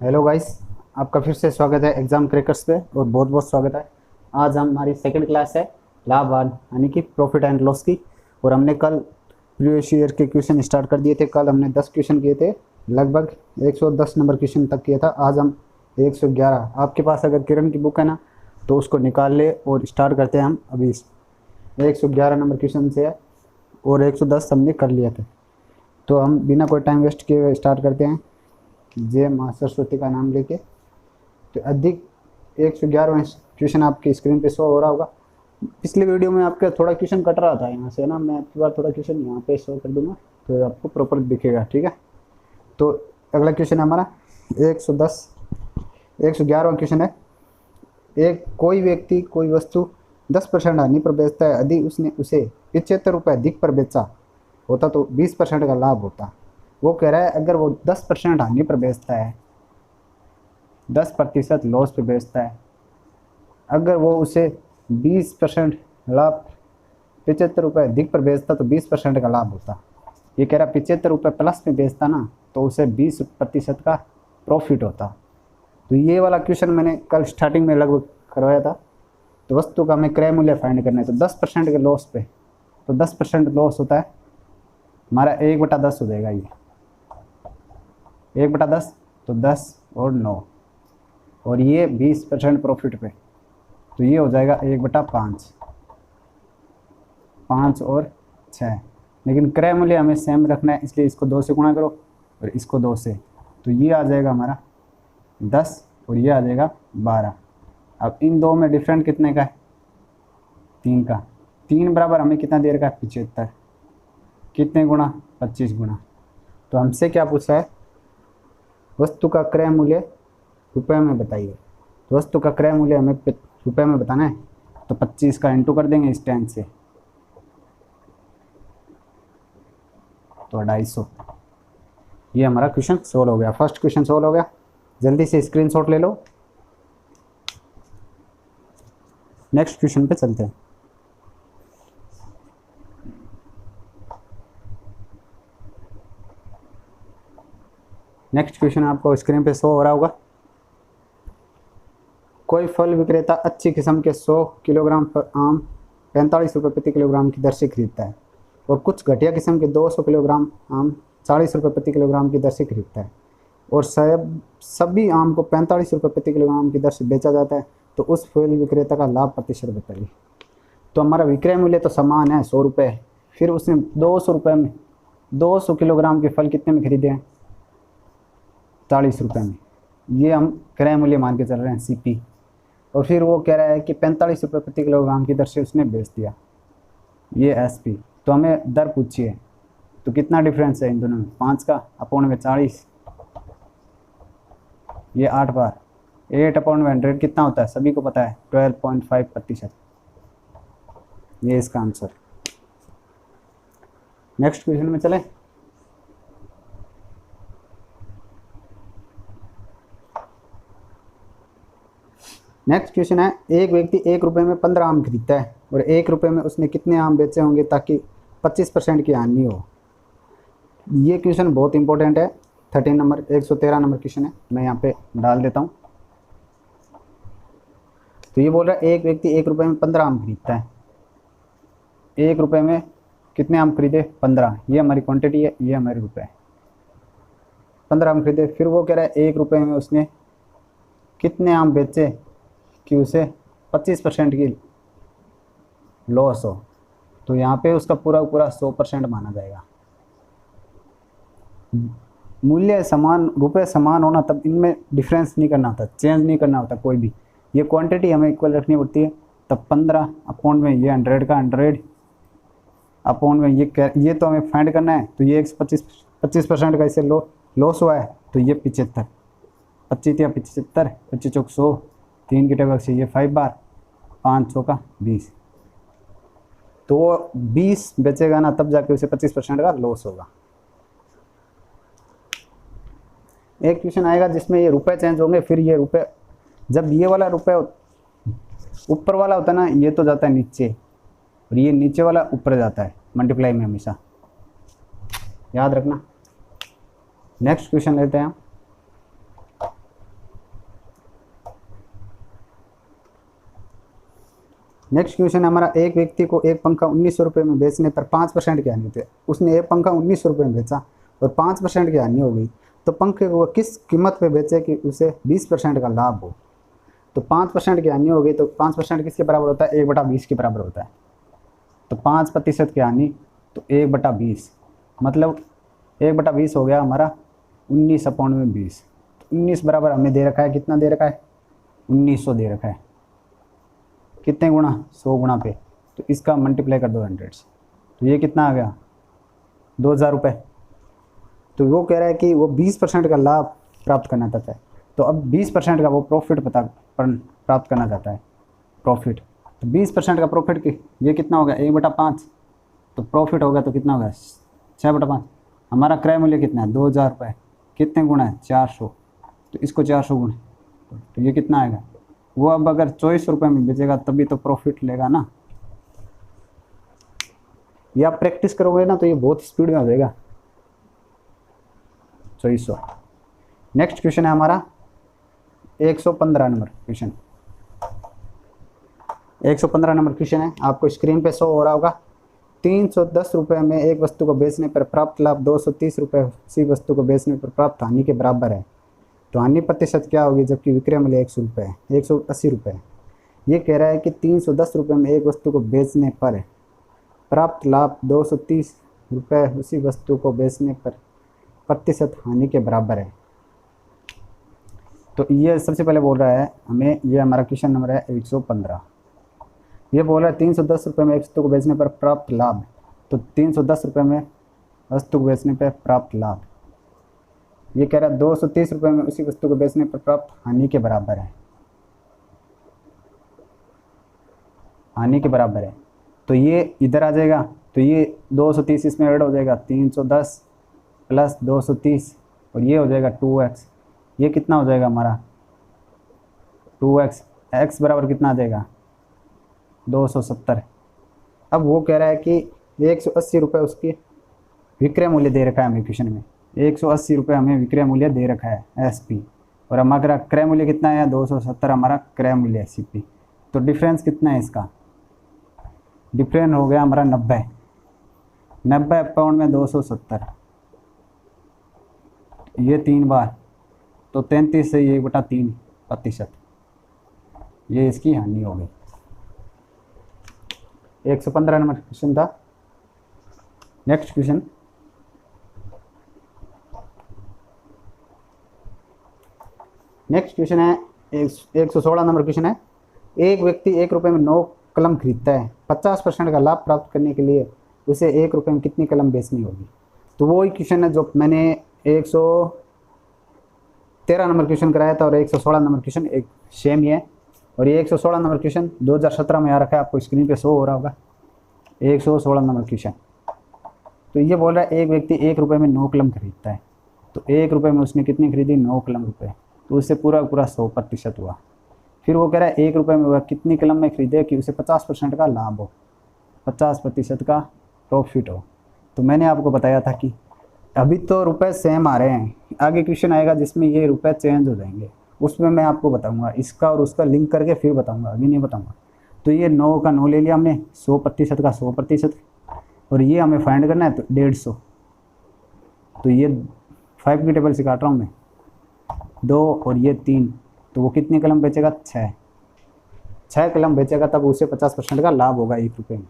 Hello guys, आपका फिर से स्वागत है एग्जाम क्रैकर्स पे और बहुत बहुत स्वागत है। आज हमारी सेकंड क्लास है लाभवान यानी कि प्रॉफिट एंड लॉस की। और हमने कल प्रीवियस ईयर के क्वेश्चन स्टार्ट कर दिए थे। कल हमने 10 क्वेश्चन किए थे, लगभग 110 नंबर क्वेश्चन तक किया था। आज हम 111। आपके पास अगर किरण की बुक है ना तो उसको निकाल ले और स्टार्ट करते हैं। हम अभी 111 नंबर क्वेश्चन से है और 110 हमने कर लिए थे। तो हम बिना कोई टाइम वेस्ट किए स्टार्ट करते हैं। जय माँ सरस्वती का नाम लेके। तो अधिक 111वां क्वेश्चन आपकी स्क्रीन पे शो हो रहा होगा। पिछले वीडियो में आपका थोड़ा क्वेश्चन कट रहा था यहाँ से ना, मैं आपकी बार थोड़ा क्वेश्चन यहाँ पे शो कर दूंगा तो आपको प्रॉपर दिखेगा। ठीक है, तो अगला क्वेश्चन है हमारा 110 111वां क्वेश्चन है। एक कोई व्यक्ति कोई वस्तु 10% हानि पर बेचता है, यदि उसने उसे 75 रुपये अधिक पर बेचा होता तो 20% का लाभ होता। वो कह रहा है अगर वो 10% हानि पर बेचता है, 10% लॉस पे बेचता है, अगर वो उसे 20% लाभ 75 रुपये अधिक पर बेचता तो 20% का लाभ होता। ये कह रहा 75 रुपये प्लस में बेचता ना तो उसे 20% का प्रॉफिट होता। तो ये वाला क्वेश्चन मैंने कल स्टार्टिंग में लगभग करवाया था। तो वस्तु का हमें क्रय मूल्य फाइंड करना है। तो 10% के लॉस पे, तो 10% लॉस होता है हमारा 1/10 हो जाएगा। ये 1/10 तो 10 और 9, और ये 20% प्रॉफिट पे तो ये हो जाएगा 1/5, 5 और 6। लेकिन क्रय मूल्य हमें सेम रखना है, इसलिए इसको 2 से गुणा करो और इसको 2 से, तो ये आ जाएगा हमारा 10 और ये आ जाएगा 12। अब इन दो में डिफरेंट कितने का है? 3 का। 3 बराबर हमें कितना दे रखा है? 75। कितने गुणा? 25 गुणा। तो हमसे क्या पूछा है? वस्तु का क्रय मूल्य रुपये में बताइए। तो वस्तु का क्रय मूल्य हमें रुपये में बताना है, तो 25 का इंटू कर देंगे इस 10 से, तो 250। ये हमारा क्वेश्चन सोल्व हो गया। फर्स्ट क्वेश्चन सोल्व हो गया। जल्दी से स्क्रीनशॉट ले लो। नेक्स्ट क्वेश्चन पे चलते हैं। नेक्स्ट क्वेश्चन आपको स्क्रीन पे शो हो रहा होगा। कोई फल विक्रेता अच्छी किस्म के 100 किलोग्राम आम 45 रुपये प्रति किलोग्राम की दर से खरीदता है और कुछ घटिया किस्म के 200 किलोग्राम आम 40 रुपये प्रति किलोग्राम की दर से खरीदता है और सभी आम को 45 रुपये प्रति किलोग्राम की दर से बेचा जाता है, तो उस फल विक्रेता का लाभ प्रतिशत बताइए। तो हमारा विक्रय मूल्य तो समान है 100 रुपये, फिर उसने 200 रुपये में 200 किलोग्राम के फल कितने में खरीदे हैं? 40 रुपये में। ये हम क्रय मूल्य मान के चल रहे हैं CP। और फिर वो कह रहा है कि 45 रुपये प्रति किलोग्राम की दर से उसने बेच दिया, ये SP। तो हमें दर पूछिए, तो कितना डिफरेंस है इन दोनों में? 5 का अपॉन में 40, ये 8 बार 8/100 कितना होता है? सभी को पता है 12.5%। ये इसका आंसर। नेक्स्ट क्वेश्चन में चले। नेक्स्ट क्वेश्चन है, एक व्यक्ति 1 रुपये में 15 आम खरीदता है और 1 रुपये में उसने कितने आम बेचे होंगे ताकि 25% की हानि हो। ये क्वेश्चन बहुत इंपॉर्टेंट है। 13 नंबर 113 नंबर क्वेश्चन है, मैं यहाँ पे डाल देता हूँ। तो ये बोल रहा है एक व्यक्ति 1 रुपये में 15 आम खरीदता है। 1 रुपये में कितने आम खरीदे? 15। ये हमारी क्वांटिटी है, ये हमारे रुपये। 15 आम खरीदे। फिर वो कह रहा है 1 रुपये में उसने कितने आम बेचे कि उसे 25% की लॉस हो। तो यहाँ पे उसका पूरा पूरा 100% माना जाएगा। मूल्य समान, रुपए समान होना, तब इनमें डिफरेंस नहीं करना होता, चेंज नहीं करना होता कोई भी। ये क्वांटिटी हमें इक्वल रखनी पड़ती है। तब 15 अपॉन में ये 100 का 100 अपॉन में ये तो हमें फाइंड करना है। तो ये 25% का इसे लॉस हुआ है, तो ये 75। 25 या 75, 25 चौक 100, 3 की टेबल से ये 5 बार, 5 100 का 20। तो वो 20 बेचेगा ना, तब जाके उसे 25% का लॉस होगा। एक क्वेश्चन आएगा जिसमें ये रुपए चेंज होंगे। फिर ये रुपए, जब ये वाला रुपए ऊपर वाला होता है ना, ये तो जाता है नीचे और ये नीचे वाला ऊपर जाता है मल्टीप्लाई में हमेशा, याद रखना। नेक्स्ट क्वेश्चन लेते हैं। नेक्स्ट क्वेश्चन है हमारा, एक व्यक्ति को एक पंखा 1900 रुपये में बेचने पर 5% की हानि थी। उसने एक पंखा 1900 रुपये में बेचा और 5% की हानि हो गई, तो पंखे को वह किस कीमत पे बेचे कि उसे 20% का लाभ हो। तो 5% की हानि हो गई, तो 5% किसके बराबर होता है, 1/20 के बराबर होता है। तो 5% की हानि, तो 1/20 मतलब 1/20 हो गया हमारा 19/20। तो 19 बराबर हमें दे रखा है, कितना दे रखा है, 1900 दे रखा है। कितने गुणा, 100 गुणा पे, तो इसका मल्टीप्लाई कर दो 100 से, तो ये कितना आ गया, 2000 रुपये। तो वो कह रहा है कि वो 20% का लाभ प्राप्त करना चाहता है। तो अब 20% का वो प्रॉफिट प्राप्त करना चाहता है, प्रॉफिट। तो 20% का प्रॉफिट की ये कितना हो गया, 1/5। तो प्रॉफिट हो गया तो कितना हो गया, 6/5। हमारा क्रय मूल्य कितना है, 2000 रुपये। कितने गुणा है, 400। तो इसको 400 गुणे, तो ये कितना आएगा। वो अब अगर 2400 रुपये में बेचेगा तभी तो प्रॉफिट लेगा ना। ये आप प्रैक्टिस करोगे ना तो ये बहुत स्पीड में हो जाएगा। 2400। नेक्स्ट क्वेश्चन है हमारा 115 नंबर क्वेश्चन। 115 नंबर क्वेश्चन है, आपको स्क्रीन पे शो हो रहा होगा। 310 रुपये में एक वस्तु को बेचने पर प्राप्त लाभ 230 रुपये उसी वस्तु को बेचने पर प्राप्त हानि के बराबर है। तो हानि प्रतिशत क्या होगी, जबकि विक्रय मूल्य 100 रुपये है, 180 रुपये है। ये कह रहा है कि 310 रुपये में एक वस्तु को बेचने पर प्राप्त लाभ 230 रुपये उसी वस्तु को बेचने पर प्रतिशत हानि के बराबर है। तो ये सबसे पहले बोल रहा है हमें, ये हमारा क्वेश्चन नंबर है 115। ये बोल रहा है 310 रुपये में एक वस्तु को बेचने पर प्राप्त लाभ। तो 310 रुपये में वस्तु को बेचने पर प्राप्त लाभ, ये कह रहा है 230 रुपये में उसी वस्तु को बेचने पर प्राप्त हानि के बराबर है, हानि के बराबर है। तो ये इधर आ जाएगा, तो ये 230 इसमें ऐड हो जाएगा, 310 प्लस 230 और ये हो जाएगा 2x। ये कितना हो जाएगा हमारा 2x। x बराबर कितना आ जाएगा, 270। अब वो कह रहा है कि 180 रुपये उसकी विक्रय मूल्य दे रखा है हमें क्वेश्चन में, 180 रुपये हमें विक्रय मूल्य दे रखा है SP, और हमारा क्रय मूल्य कितना है, 270 हमारा क्रय मूल्य है CP। तो डिफरेंस कितना है इसका, डिफरेंस हो गया हमारा 90 पाउंड में 270, ये 3 बार, तो 33 से 1/3%, ये इसकी हानि हो गई। 115 नंबर क्वेश्चन था। नेक्स्ट क्वेश्चन, है 116 नंबर क्वेश्चन है। एक व्यक्ति 1 रुपये में 9 कलम खरीदता है, 50% का लाभ प्राप्त करने के लिए उसे 1 रुपये में कितनी कलम बेचनी होगी। तो वही क्वेश्चन है जो मैंने 113 नंबर क्वेश्चन कराया था, और 116 नंबर क्वेश्चन एक सेम ही है। और ये 116 नंबर क्वेश्चन 2017 में आ रखा है, आपको स्क्रीन पे शो हो रहा होगा 116 नंबर क्वेश्चन। तो ये बोल रहा है एक व्यक्ति 1 रुपये में 9 कलम खरीदता है, तो 1 रुपये में उसने कितनी खरीदी, 9 कलम रुपये, तो उससे पूरा 100% हुआ। फिर वो कह रहा है 1 रुपये में वह कितनी कलम में खरीदे कि उसे 50% का लाभ हो, 50% का प्रॉफिट हो। तो मैंने आपको बताया था कि अभी तो रुपए सेम आ रहे हैं, आगे क्वेश्चन आएगा जिसमें ये रुपए चेंज हो जाएंगे, उसमें मैं आपको बताऊंगा, इसका और उसका लिंक करके फिर बताऊंगा, अभी नहीं बताऊंगा। तो ये 9 का 9 ले लिया हमने, 100% का 100%, और ये हमें फाइंड करना है तो 150। तो ये 5 की टेबल से काट रहा हूँ मैं, 2 और ये 3, तो वो कितनी कलम बेचेगा, 6 कलम बेचेगा, तब उसे 50% का लाभ होगा 1 रुपये में।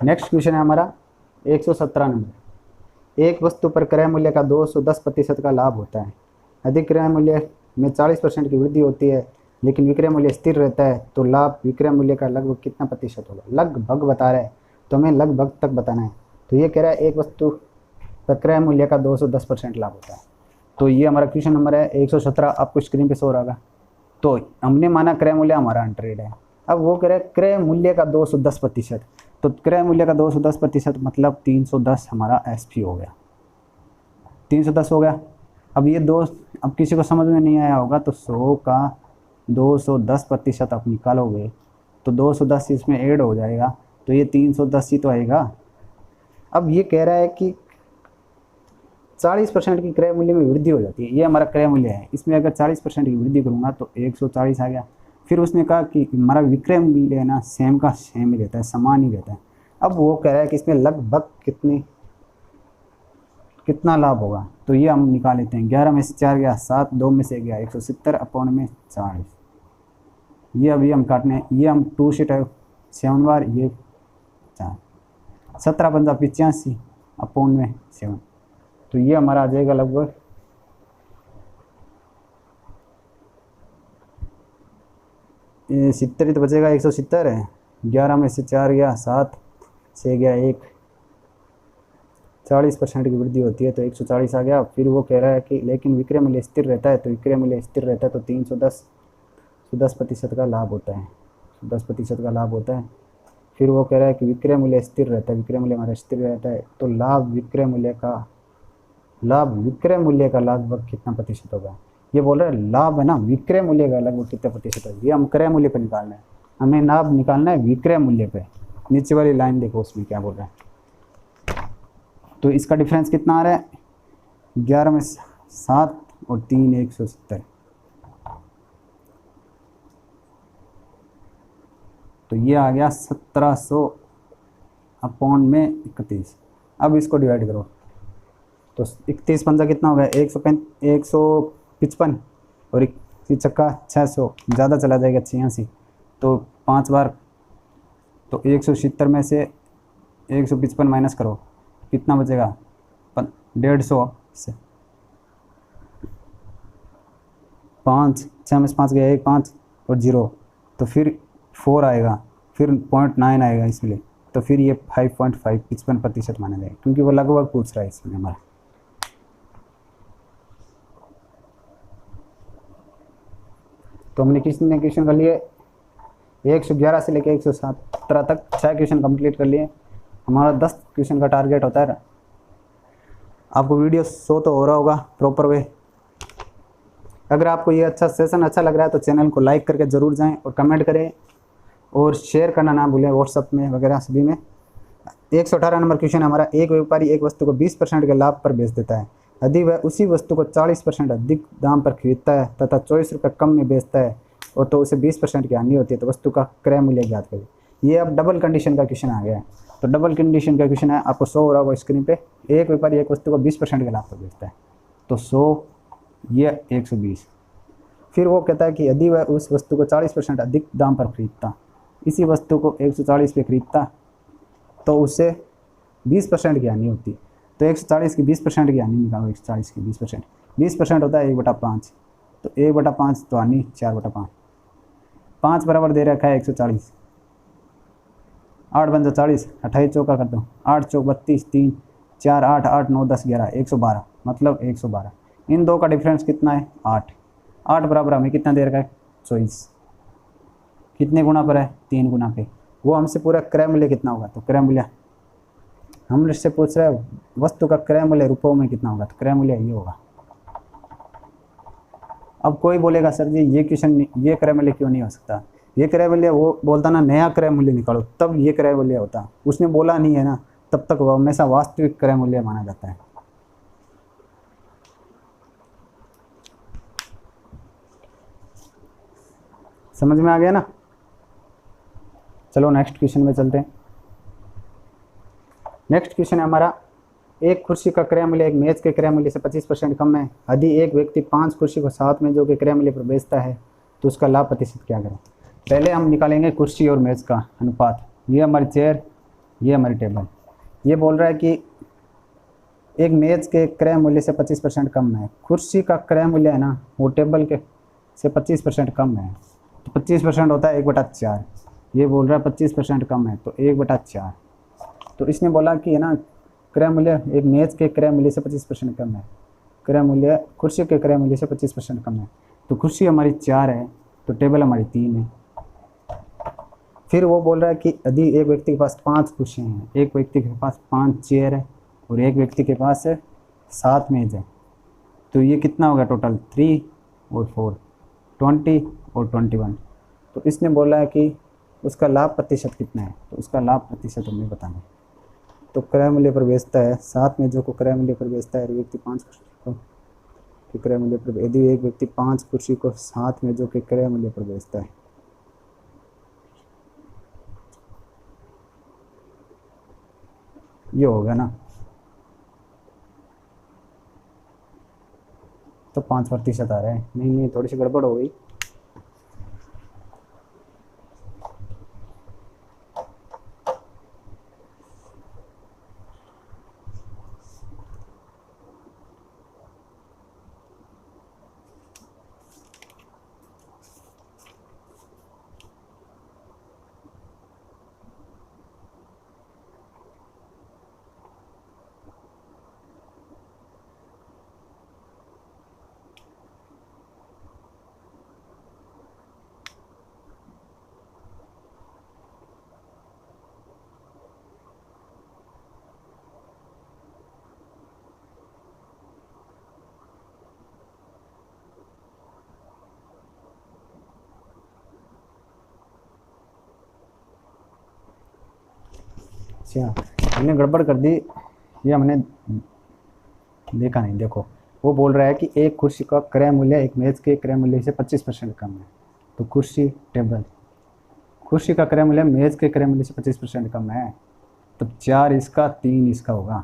नेक्स्ट क्वेश्चन है हमारा 117 नंबर। एक वस्तु पर क्रय मूल्य का 210% का लाभ होता है। अधिक क्रय मूल्य में 40% की वृद्धि होती है, लेकिन विक्रय मूल्य स्थिर रहता है, तो लाभ विक्रय मूल्य का लगभग कितना प्रतिशत होगा। लगभग बता रहा है, तो हमें लगभग तक बताना है। तो ये कह रहा है एक वस्तु पर क्रय मूल्य का 210% लाभ होता है। तो ये हमारा क्वेश्चन नंबर है 117, आपको स्क्रीन पे शो रहा। तो हमने माना क्रय मूल्य हमारा 100 है। अब वो कह रहा है क्रय मूल्य का 210%, तो क्रय मूल्य का 210% मतलब 310 हमारा SP हो गया, 310 हो गया। अब ये अब किसी को समझ में नहीं आया होगा, तो 100 का 210% आप निकालोगे तो 210 इसमें ऐड हो जाएगा, तो ये 310 ही तो आएगा। अब ये कह रहा है कि 40% की क्रय मूल्य में वृद्धि हो जाती है। ये हमारा क्रय मूल्य है, इसमें अगर 40% की वृद्धि करूँगा तो 140 आ गया। फिर उसने कहा कि हमारा विक्रय मूल्य है ना सेम का सेम ही रहता है, समान ही रहता है। अब वो कह रहा है कि इसमें लगभग कितना लाभ होगा, तो ये हम निकाल लेते हैं। 11 में से 4 गया 7, 2 में से गया 170 अपॉन में 40। ये अभी हम काटने, ये हम 2 शीट है 7 बार, ये 4, 17 पंजा 85 अपॉन में 7, तो ये हमारा आ जाएगा लगभग 70 ही तो बचेगा, 170 है। 11 में से 4 गया 7, 6 गया 1, 40% की वृद्धि होती है तो 140 आ गया। फिर वो कह रहा है कि लेकिन विक्रय मूल्य स्थिर रहता है, तो विक्रय मूल्य स्थिर रहता है तो 310 तो 10% का लाभ होता है, 10% का लाभ होता है। फिर वो कह रहा है कि विक्रय मूल्य स्थिर रहता है, विक्रय मूल्य हमारा स्थिर रहता है तो लाभ विक्रय मूल्य का लगभग कितना प्रतिशत होगा। ये बोल रहा है लाभ है ना विक्रय मूल्य का लगभग कितना प्रतिशत होगा। ये हम क्रय मूल्य पर निकालना है, हमें लाभ निकालना है विक्रय मूल्य पे। नीचे वाली लाइन देखो उसमें क्या बोल रहा है। तो इसका डिफरेंस कितना आ रहा है, 11 में 7 और 3 170, तो ये आ गया 1700 अपॉन में 31। अब इसको डिवाइड करो तो 31 पंजा कितना हो गया 155 और 1 चक्का 600, ज़्यादा चला जाएगा 86, तो 5 बार, तो 170 में से 155 माइनस करो कितना बचेगा 150 से 5, 6 में से 5 गया 1 5 और 0, तो फिर 4 आएगा, फिर 0.9 आएगा इसमें, तो फिर ये 5.5 55% माना जाएगा, क्योंकि वो लगभग पूछ रहा है इसमें हमारा। तो हमने कितने क्वेश्चन कर लिए, 111 से लेकर 117 तक 6 क्वेश्चन कंप्लीट कर लिए। हमारा 10 क्वेश्चन का टारगेट होता है। आपको वीडियो शो तो हो रहा होगा प्रॉपर वे। अगर आपको ये सेशन अच्छा लग रहा है तो चैनल को लाइक करके ज़रूर जाएं और कमेंट करें और शेयर करना ना भूलें व्हाट्सअप में वगैरह सभी में। 118 नंबर क्वेश्चन हमारा, एक व्यापारी एक वस्तु को 20% के लाभ पर बेच देता है यदि वह उसी वस्तु को 40% अधिक दाम पर खरीदता है तथा 24 रुपये कम में बेचता है और तो उसे 20% की हानि होती है, तो वस्तु का क्रय मूल्य ज्ञात करें। ये अब डबल कंडीशन का क्वेश्चन आ गया है। तो डबल कंडीशन का क्वेश्चन है, आपको 100 हो रहा होगा स्क्रीन पे। एक व्यापारी एक वस्तु को 20% के लाभ पर बेचता है, तो 100 ये 120। फिर वो कहता है कि यदि वह उस वस्तु को 40% अधिक दाम पर खरीदता, इसी वस्तु को 140 पे खरीदता, तो उससे 20% की हानि होती। तो 140 की 20% की हानि निकालो, 140 की 20%, 20% होता है 1/5, तो 1/5 तो हानि 4/5, 5 बराबर दे रखा है 140, 8 बन 40, 28 चौका कर दो, 8 चौक 32, 3 4 8 8 9 10 11 112, मतलब 112। इन दो का डिफरेंस कितना है 8, 8 बराबर हमें कितना दे रखा है 24, कितने गुना पर है 3 गुना पे। वो हमसे पूरा क्रय मूल्य कितना होगा, तो क्रय मूल्य हम इससे पूछ रहे हैं वस्तु का क्रय मूल्य रुपयों में कितना होगा, तो क्रय मूल्य ये होगा। अब कोई बोलेगा सर जी ये क्वेश्चन ये क्रय मूल्य क्यों नहीं हो सकता, ये क्रय मूल्य वो बोलता ना नया क्रय मूल्य निकालो तब ये क्रय मूल्य होता, उसने बोला नहीं है ना, तब तक वो हमेशा वास्तविक क्रय मूल्य माना जाता है। समझ में आ गया ना। चलो नेक्स्ट क्वेश्चन में चलते हैं। नेक्स्ट क्वेश्चन है हमारा, एक कुर्सी का क्रय मूल्य एक मेज के क्रय मूल्य से 25% कम है यदि एक व्यक्ति 5 कुर्सी को साथ में जो कि क्रय मूल्य पर बेचता है तो उसका लाभ प्रतिशत क्या करें। पहले हम निकालेंगे कुर्सी और मेज का अनुपात। ये हमारी चेयर, ये हमारी टेबल। ये बोल रहा है कि एक मेज के क्रय मूल्य से 25% कम है, कुर्सी का क्रय मूल्य है ना वो टेबल के से 25% कम है, तो 25% होता है 1/4। ये बोल रहा है 25% कम है तो 1/4। तो इसने बोला कि है ना क्रय मूल्य एक मेज के क्रय मूल्य से 25% कम है, क्रय मूल्य कुर्सी के क्रय मूल्य से 25% कम है। तो कुर्सी हमारी 4 है तो टेबल हमारी 3 है। फिर वो बोल रहा है कि यदि एक व्यक्ति के पास 5 कुर्सियाँ हैं, एक व्यक्ति के पास 5 चेयर है और एक व्यक्ति के पास 7 मेज है, तो ये कितना होगा टोटल 3 और 4 20 और 21। तो इसने बोला है कि उसका लाभ प्रतिशत कितना है, तो उसका लाभ प्रतिशत हमें बताना है। तो क्रय मूल्य पर बेचता है, 7 मेजों को क्रय मूल्य पर बेचता है, व्यक्ति 5 कुर्सी को क्रय मूल्य पर, यदि एक व्यक्ति 5 कुर्सी को 7 मेजों के क्रय मूल्य पर बेचता है, ये होगा ना, तो 5% आ रहा है। नहीं, थोड़ी सी गड़बड़ हो गई। अच्छा, हमने गड़बड़ कर दी, ये हमने देखा नहीं। देखो, वो बोल रहा है कि एक कुर्सी का क्रय मूल्य एक मेज के क्रय मूल्य से 25% कम है। तो कुर्सी टेबल, कुर्सी का क्रय मूल्य मेज के क्रय मूल्य से 25% कम है, तो 4 इसका 3 इसका होगा।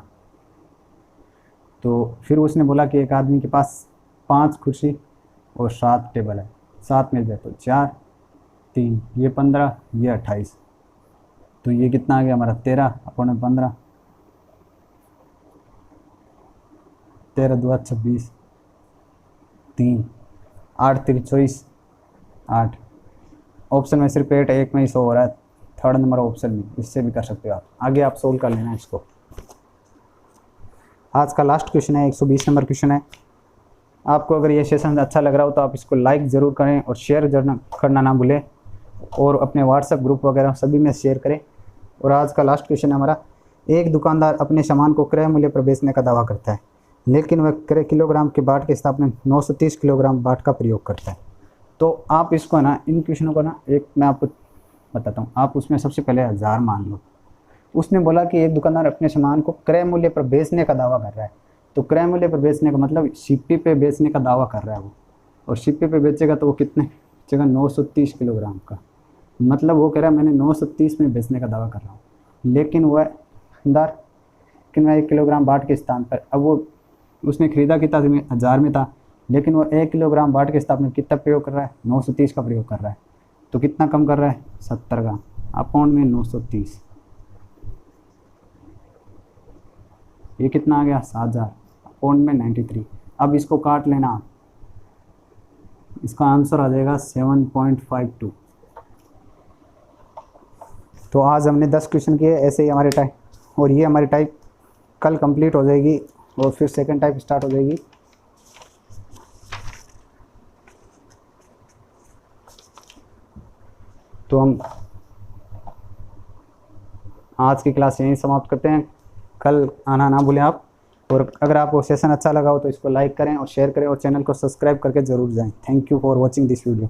तो फिर उसने बोला कि एक आदमी के पास 5 कुर्सी और 7 टेबल है, 7 मेज है, तो 4 3 ये 15 ये 28, तो ये कितना आ गया हमारा 13 अपने 15, 13 2 26 3 8 3 24 8। ऑप्शन में सिर्फ 8 एक में ही शो हो रहा है, थर्ड नंबर ऑप्शन में, इससे भी कर सकते हो आप। आगे आप सोल्व कर लेना इसको। आज का लास्ट क्वेश्चन है, 120 नंबर क्वेश्चन है। आपको अगर ये सेशन अच्छा लग रहा हो तो आप इसको लाइक ज़रूर करें और शेयर करना ना भूलें, और अपने व्हाट्सएप ग्रुप वगैरह सभी में शेयर करें। और आज का लास्ट क्वेश्चन है हमारा, एक दुकानदार अपने सामान को क्रय मूल्य पर बेचने का दावा करता है, लेकिन वह क्रय किलोग्राम के बाट के स्थान 930 किलोग्राम बाट का प्रयोग करता है। तो आप इसको ना, इन क्वेश्चनों को ना, एक मैं आपको बताता हूँ। आप उसमें सबसे पहले 1000 मान लो। उसने बोला कि एक दुकानदार अपने सामान को क्रय मूल्य पर बेचने का दावा कर रहा है, तो क्रय मूल्य पर बेचने का मतलब सीपी पे बेचने का दावा कर रहा है वो, और सीपी पे बेचेगा तो वो कितने बेचेगा, 930 किलोग्राम का। मतलब वो कह रहा है मैंने 930 में बेचने का दावा कर रहा हूँ, लेकिन वह दुकानदार कितना 1 किलोग्राम बाट के स्थान पर, अब वो उसने खरीदा कितना 1000 में था, लेकिन वो 1 किलोग्राम बाट के स्थान में कितना प्रयोग कर रहा है, 930 का प्रयोग कर रहा है। तो कितना कम कर रहा है, 70 का अपॉन में 930, ये कितना आ गया 7000 अपॉन में 93। अब इसको काट लेना आप, इसका आंसर आ जाएगा 7.52। तो आज हमने 10 क्वेश्चन किए, ऐसे ही हमारे टाइप, और ये हमारी टाइप कल कंप्लीट हो जाएगी और फिर सेकंड टाइप स्टार्ट हो जाएगी। तो हम आज की क्लास यहीं समाप्त करते हैं, कल आना ना भूलें आप। और अगर आपको सेशन अच्छा लगा हो तो इसको लाइक करें और शेयर करें और चैनल को सब्सक्राइब करके ज़रूर जाएं। Thank you for watching this video.